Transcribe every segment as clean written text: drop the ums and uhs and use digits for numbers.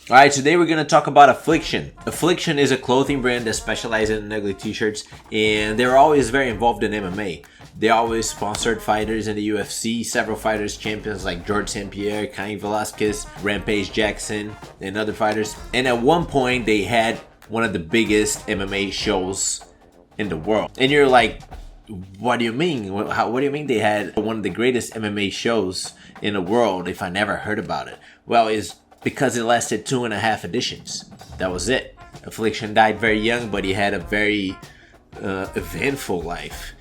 Alright, today we're going to talk about Affliction. Affliction is a clothing brand that specializes in ugly t-shirts, and they're always very involved in MMA. They always sponsored fighters in the UFC, several fighters, champions like George St. Pierre, Cain Velasquez, Rampage Jackson, and other fighters. And at one point, they had one of the biggest MMA shows in the world. And you're like, what do you mean? What do you mean they had one of the greatest MMA shows in the world if I never heard about it? Well, it's because it lasted 2.5 editions. That was it. Affliction died very young, but he had a very eventful life.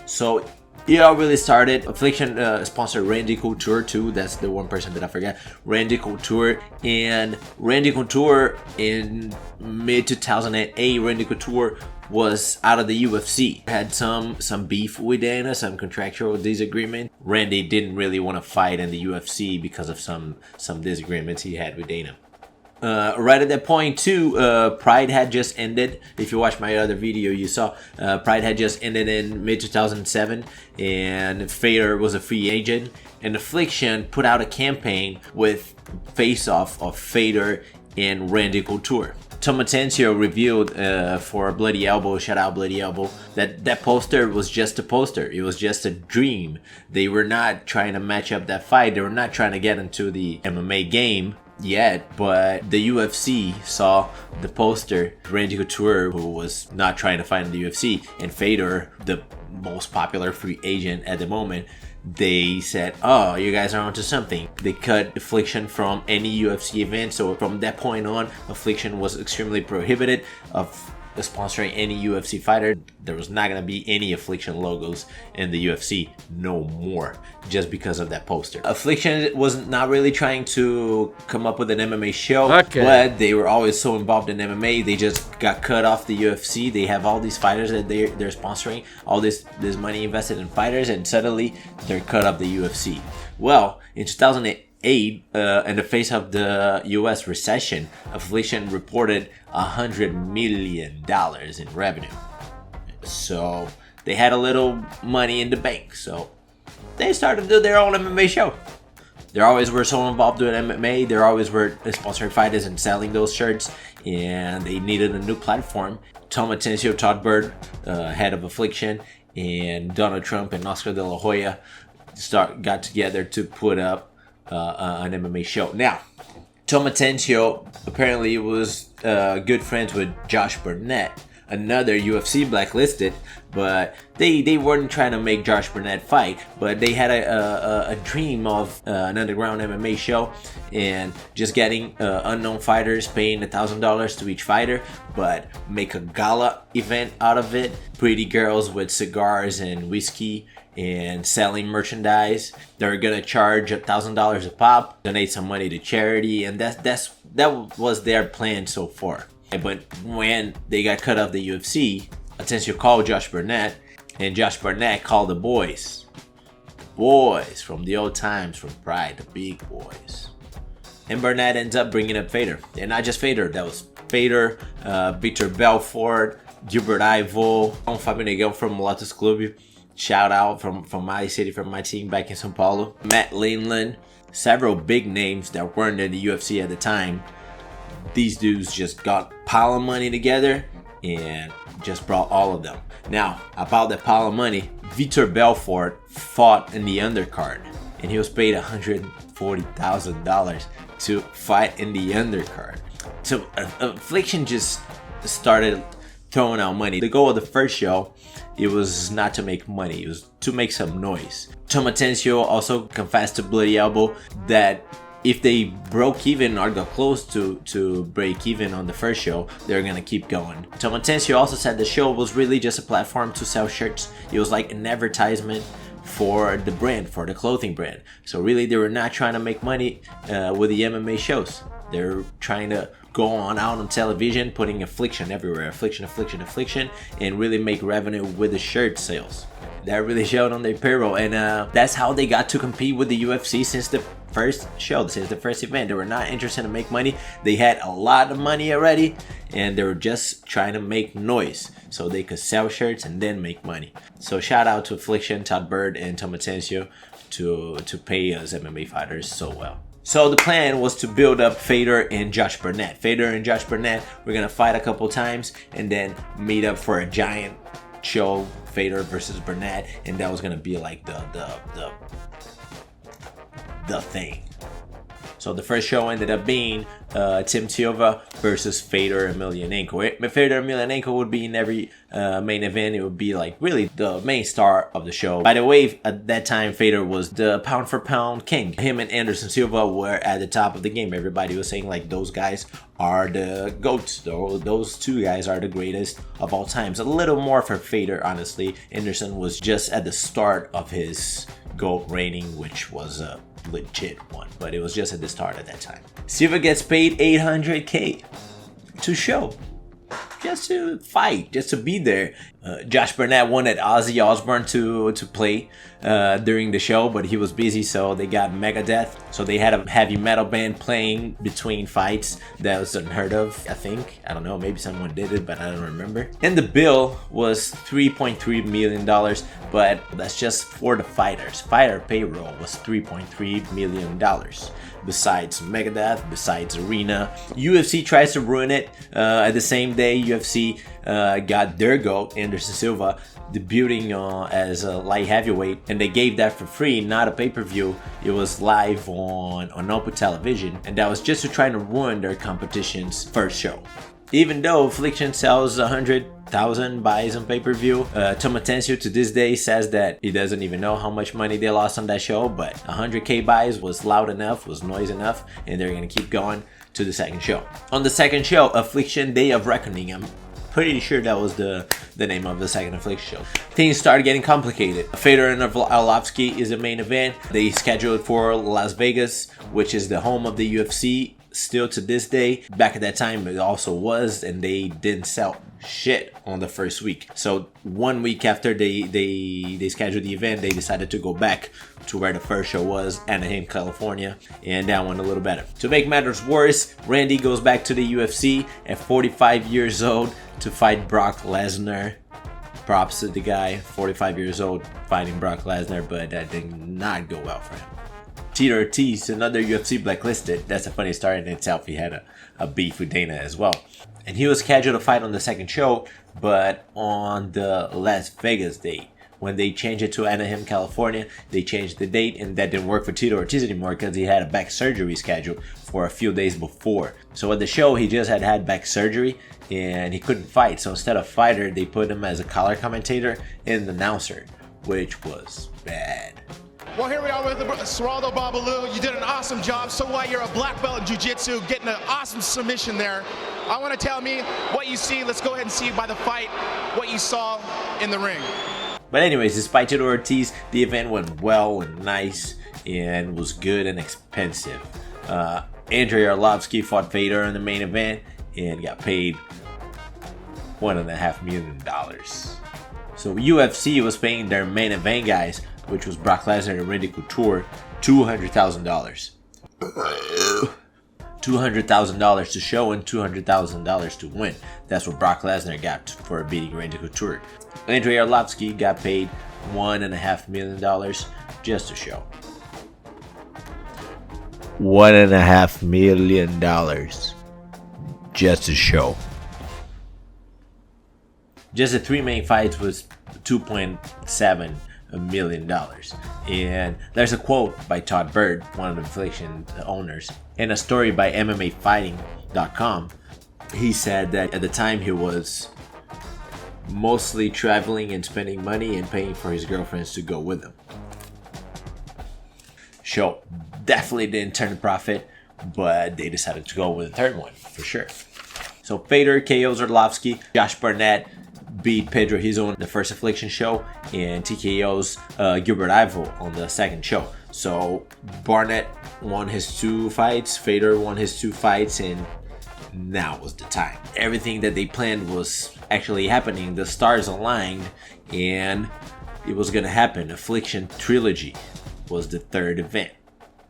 So it all really started. Affliction sponsored Randy Couture too. That's the one person that I forgot. Randy Couture. And Randy Couture in mid-2008, Randy Couture was out of the UFC. Had some beef with Dana, some contractual disagreement. Randy didn't really want to fight in the UFC because of some disagreements he had with Dana. Right at that point too, Pride had just ended. If you watched my other video, you saw Pride had just ended in mid-2007, and Fader was a free agent. And Affliction put out a campaign with face-off of Fader and Randy Couture. Tom Atencio revealed for Bloody Elbow, shout out Bloody Elbow, that poster was just a poster. It was just a dream. They were not trying to match up that fight. They were not trying to get into the MMA game yet, but the UFC saw the poster. Randy Couture, who was not trying to fight in the UFC, and Fader, the most popular free agent at the moment, they said, oh, you guys are onto something. They cut Affliction from any UFC event. So from that point on, Affliction was extremely prohibited of sponsoring any UFC fighter. There was not going to be any Affliction logos in the UFC no more, just because of that poster. Affliction was not really trying to come up with an MMA show, but they were always so involved in MMA. They just got cut off the UFC. They have all these fighters that they're sponsoring, all this money invested in fighters, and suddenly they're cut off the UFC. Well, in 2008, in the face of the US recession, Affliction reported $100 million in revenue. So they had a little money in the bank. So they started to do their own MMA show. They always were so involved with MMA. They always were sponsoring fighters and selling those shirts. And they needed a new platform. Tom Atencio, Todd Bird, head of Affliction, and Donald Trump and Oscar De La Hoya got together to put up an MMA show. Now, Tom Atencio apparently was good friends with Josh Barnett, another UFC blacklisted, but they weren't trying to make Josh Barnett fight, but they had a dream of an underground MMA show and just getting unknown fighters, paying $1,000 to each fighter, but make a gala event out of it. Pretty girls with cigars and whiskey and selling merchandise. They're gonna charge $1,000 a pop, donate some money to charity, and that was their plan so far. But when they got cut off the UFC, Atencio called Josh Barnett, and Josh Barnett called the boys from the old times, from Pride, the big boys. And Barnett ends up bringing up Fader, and not just Fader. That was Fader, Victor Belfort, Gilbert Ivo, Fabio Negão from Lotus Club. Shout out from my city, from my team back in São Paulo. Matt Laneland, several big names that weren't in the UFC at the time. These dudes just got a pile of money together and just brought all of them. Now, about that pile of money, Victor Belfort fought in the undercard, and he was paid $140,000 to fight in the undercard. So Affliction just started throwing out money. The goal of the first show, it was not to make money, it was to make some noise. Tom Atencio also confessed to Bloody Elbow that if they broke even or got close to break even on the first show, they're gonna keep going. Tom Atencio also said the show was really just a platform to sell shirts. It was like an advertisement for the brand, for the clothing brand. So really they were not trying to make money with the MMA shows. They're trying to go out on television, putting Affliction everywhere, Affliction, and really make revenue with the shirt sales. That really showed on their payroll, and that's how they got to compete with the UFC since the first show, since the first event. They were not interested in make money. They had a lot of money already, and they were just trying to make noise so they could sell shirts and then make money. So shout out to Affliction, Todd Bird, and Tom Atencio to pay us MMA fighters so well. So the plan was to build up Fader and Josh Barnett. Fader and Josh Barnett were gonna fight a couple times and then meet up for a giant show, Fader versus Barnett, and that was gonna be like the thing. So the first show ended up being Atencio versus Fader Emelianenko. Fader Emelianenko would be in every main event. It would be like really the main star of the show. By the way, at that time, Fader was the pound for pound king. Him and Anderson Silva were at the top of the game. Everybody was saying like those guys are the GOATs. Those two guys are the greatest of all times. A little more for Fader, honestly. Anderson was just at the start of his GOAT reigning, which was a legit one, but it was just at the start at that time. Silva gets paid $800K to show, just to fight, just to be there. Josh Barnett wanted Ozzy Osbourne to play during the show, but he was busy, so they got Megadeth. So they had a heavy metal band playing between fights. That was unheard of, I think. I don't know, maybe someone did it, but I don't remember. And the bill was $3.3 million, but that's just for the fighters. Fighter payroll was $3.3 million. Besides Megadeth, besides Arena. UFC tries to ruin it. At the same day, UFC got their GOAT, Anderson Silva, debuting as a light heavyweight, and they gave that for free, not a pay-per-view. It was live on Open Television, and that was just to try to ruin their competition's first show. Even though Affliction sells 100,000 buys on pay-per-view, Tom Atencio to this day says that he doesn't even know how much money they lost on that show, but 100K buys was loud enough, was noise enough, and they're gonna keep going to the second show. On the second show, Affliction Day of Reckoning, I'm pretty sure that was the name of the second Affliction show. Things started getting complicated. Fader and Arlovsky is the main event. They scheduled for Las Vegas, which is the home of the UFC. Still to this day. Back at that time it also was, and they didn't sell shit on the first week. So 1 week after they scheduled the event, they decided to go back to where the first show was, Anaheim, California, and that went a little better. To make matters worse, Randy goes back to the UFC at 45 years old to fight Brock Lesnar. Props to the guy, 45 years old, fighting Brock Lesnar, but that did not go well for him. Tito Ortiz, another UFC blacklisted. That's a funny story in itself. He had a beef with Dana as well. And he was scheduled to fight on the second show, but on the Las Vegas date. When they changed it to Anaheim, California, they changed the date, and that didn't work for Tito Ortiz anymore because he had a back surgery scheduled for a few days before. So at the show, he just had back surgery and he couldn't fight. So instead of fighter, they put him as a color commentator and announcer, which was bad. Well, here we are with Geraldo Babalu. You did an awesome job. So what? You're a black belt in jiu-jitsu, getting an awesome submission there. I want to tell me what you see. Let's go ahead and see by the fight what you saw in the ring. But anyways, despite Tito Ortiz, the event went well and nice and was good and expensive. Andrei Arlovsky fought Fader in the main event and got paid $1.5 million. So UFC was paying their main event guys, which was Brock Lesnar and Randy Couture, $200,000. $200,000 to show and $200,000 to win. That's what Brock Lesnar got for beating Randy Couture. Andrei Arlovsky got paid $1.5 million just to show. $1.5 million just to show. Just the three main fights was $2.7 million. And there's a quote by Todd Bird, one of the Affliction owners, and a story by MMAfighting.com. He said that at the time he was mostly traveling and spending money and paying for his girlfriends to go with him. Show definitely didn't turn a profit, but they decided to go with the third one for sure. So Fader KOs Arlovsky. Josh Barnett beat Pedro Hizon on the first Affliction show, and TKO's Gilbert Ivo on the second show. So Barnett won his 2 fights, Fader won his 2 fights, and now was the time. Everything that they planned was actually happening. The stars aligned, and it was gonna happen. Affliction Trilogy was the third event.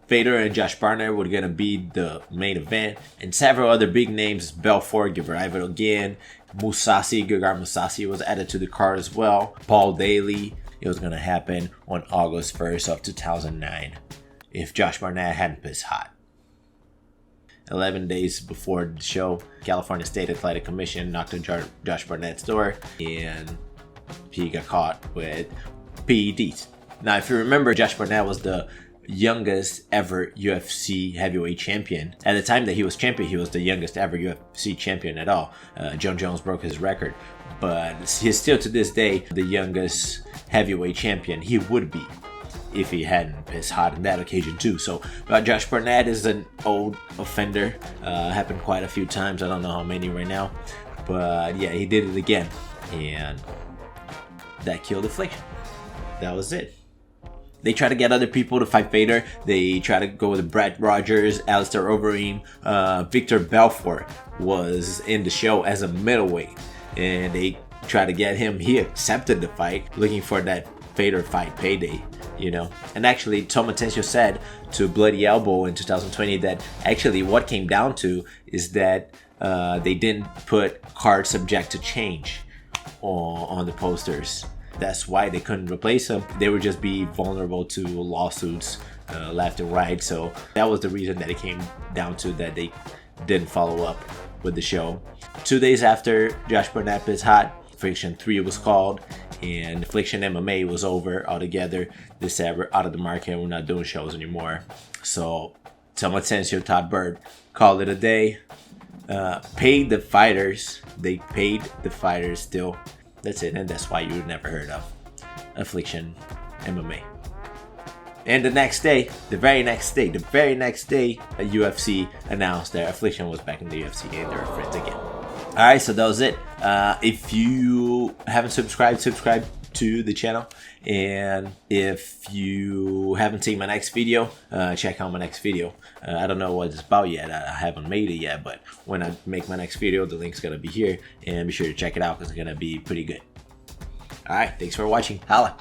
Fader and Josh Barnett were gonna be the main event, and several other big names, Belfort, Gilbert Ivo again, Mousasi, Gegard Mousasi was added to the card as well. Paul Daly. It was gonna happen on August 1st of 2009 if Josh Barnett hadn't pissed hot. 11 days before the show, California State Athletic Commission knocked on Josh Barnett's door, and he got caught with PEDs. Now, if you remember, Josh Barnett was the youngest ever UFC heavyweight champion. At the time that he was champion, he was the youngest ever UFC champion at all. John Jones broke his record, but he's still to this day the youngest heavyweight champion he would be if he hadn't pissed hot on that occasion too. So Josh Barnett is an old offender. Happened quite a few times. I don't know how many right now, but yeah, he did it again, and that killed Affliction. That was it. They try to get other people to fight Vader. They try to go with Brett Rogers, Alistair Overeem. Victor Belfort was in the show as a middleweight, and they tried to get him. He accepted the fight, looking for that Vader fight payday, you know. And actually, Tom Atencio said to Bloody Elbow in 2020 that actually what came down to is that they didn't put card subject to change on the posters. That's why they couldn't replace him. They would just be vulnerable to lawsuits left and right. So that was the reason that it came down to, that they didn't follow up with the show. 2 days after Josh Barnett pissed hot, Affliction 3 was called, and Affliction MMA was over altogether. They said, we're out of the market, we're not doing shows anymore. So Tom Atencio, Todd Bird called it a day. Paid the fighters. They paid the fighters still. That's it, and that's why you never heard of Affliction MMA. And the very next day, UFC announced that Affliction was back in the UFC and they're friends again. Alright, so that was it. If you haven't subscribed to the channel, and if you haven't seen my next video, check out my next video. I don't know what it's about yet. I haven't made it yet, but when I make my next video, the link's gonna be here, and be sure to check it out because it's gonna be pretty good. Alright, thanks for watching. Holla!